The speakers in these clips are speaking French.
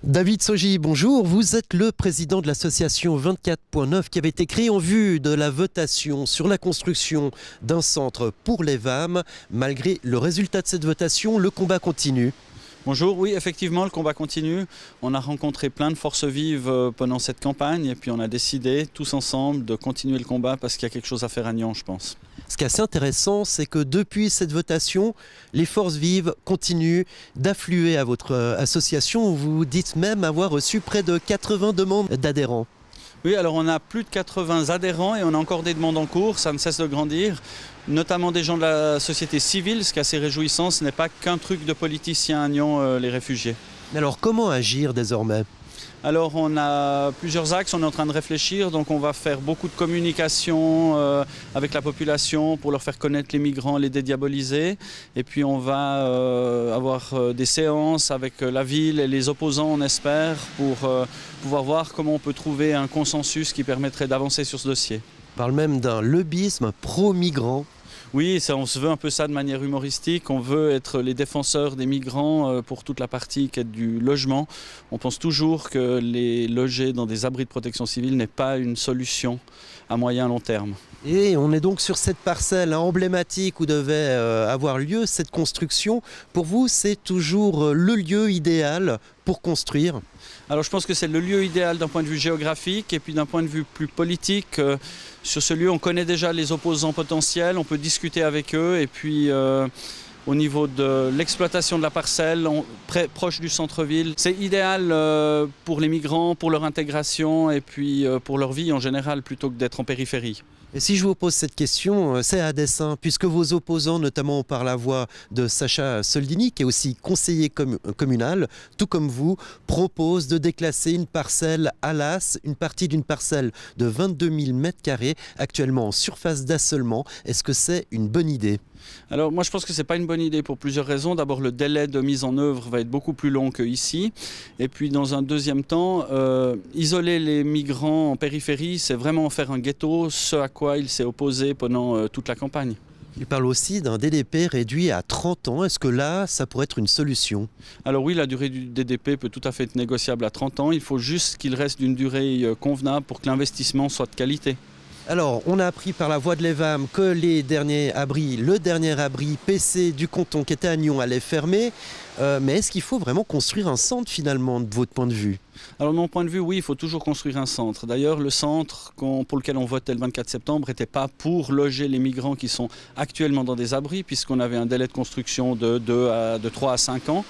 David Soji, bonjour. Vous êtes le président de l'association 24.9 qui avait été créée en vue de la votation sur la construction d'un centre pour les VAM. Malgré le résultat de cette votation, le combat continue. Bonjour, oui effectivement le combat continue. On a rencontré plein de forces vives pendant cette campagne et puis on a décidé tous ensemble de continuer le combat parce qu'il y a quelque chose à faire à Nyon, je pense. Ce qui est assez intéressant, c'est que depuis cette votation, les forces vives continuent d'affluer à votre association. Vous dites même avoir reçu près de 80 demandes d'adhérents. Oui, alors on a plus de 80 adhérents et on a encore des demandes en cours, ça ne cesse de grandir, notamment des gens de la société civile, ce qui est assez réjouissant, ce n'est pas qu'un truc de politiciens à Nyon, les réfugiés. Alors comment agir désormais ? Alors on a plusieurs axes, on est en train de réfléchir, donc on va faire beaucoup de communication avec la population pour leur faire connaître les migrants, les dédiaboliser. Et puis on va avoir des séances avec la ville et les opposants, on espère, pour pouvoir voir comment on peut trouver un consensus qui permettrait d'avancer sur ce dossier. On parle même d'un lobbyisme pro-migrants. Oui, on se veut un peu ça de manière humoristique. On veut être les défenseurs des migrants pour toute la partie qui est du logement. On pense toujours que les loger dans des abris de protection civile n'est pas une solution à moyen long terme. Et on est donc sur cette parcelle emblématique où devait avoir lieu cette construction. Pour vous, c'est toujours le lieu idéal pour construire ? Alors je pense que c'est le lieu idéal d'un point de vue géographique et puis d'un point de vue plus politique. Sur ce lieu, on connaît déjà les opposants potentiels, on peut discuter avec eux et puis au niveau de l'exploitation de la parcelle, proche du centre-ville, c'est idéal pour les migrants, pour leur intégration et puis pour leur vie en général plutôt que d'être en périphérie. Et si je vous pose cette question, c'est à dessein, puisque vos opposants, notamment par la voix de Sacha Soldini, qui est aussi conseiller communal, tout comme vous, proposent de déclasser une parcelle à l'AS, une partie d'une parcelle de 22 000 m², actuellement en surface d'assolement. Est-ce que c'est une bonne idée ? Alors moi je pense que ce n'est pas une bonne idée pour plusieurs raisons. D'abord le délai de mise en œuvre va être beaucoup plus long qu'ici. Et puis dans un deuxième temps, isoler les migrants en périphérie, c'est vraiment faire un ghetto, ce à quoi il s'est opposé pendant toute la campagne. Il parle aussi d'un DDP réduit à 30 ans. Est-ce que là, ça pourrait être une solution ? Alors oui, la durée du DDP peut tout à fait être négociable à 30 ans. Il faut juste qu'il reste d'une durée convenable pour que l'investissement soit de qualité. Alors, on a appris par la voix de l'EVAM que le dernier abri PC du canton qui était à Nyon allait fermer. Mais est-ce qu'il faut vraiment construire un centre finalement, de votre point de vue ? Alors de mon point de vue, oui, il faut toujours construire un centre. D'ailleurs, le centre pour lequel on votait le 24 septembre n'était pas pour loger les migrants qui sont actuellement dans des abris, puisqu'on avait un délai de construction de 3 à 5 ans.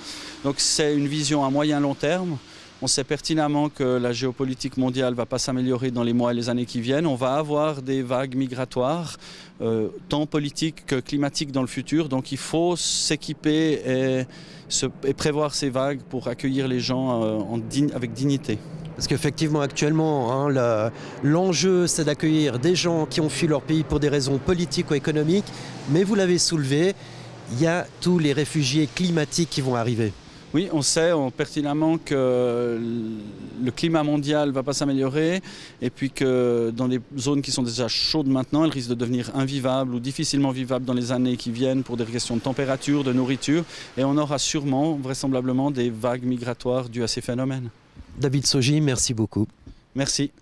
Donc c'est une vision à moyen long terme. On sait pertinemment que la géopolitique mondiale ne va pas s'améliorer dans les mois et les années qui viennent. On va avoir des vagues migratoires, tant politiques que climatiques dans le futur. Donc il faut s'équiper et prévoir ces vagues pour accueillir les gens avec dignité. Parce qu'effectivement, actuellement, l'enjeu, c'est d'accueillir des gens qui ont fui leur pays pour des raisons politiques ou économiques. Mais vous l'avez soulevé, il y a tous les réfugiés climatiques qui vont arriver. Oui, on sait pertinemment que le climat mondial ne va pas s'améliorer et puis que dans des zones qui sont déjà chaudes maintenant, elles risquent de devenir invivables ou difficilement vivables dans les années qui viennent pour des questions de température, de nourriture. Et on aura sûrement, vraisemblablement, des vagues migratoires dues à ces phénomènes. David Soji, merci beaucoup. Merci.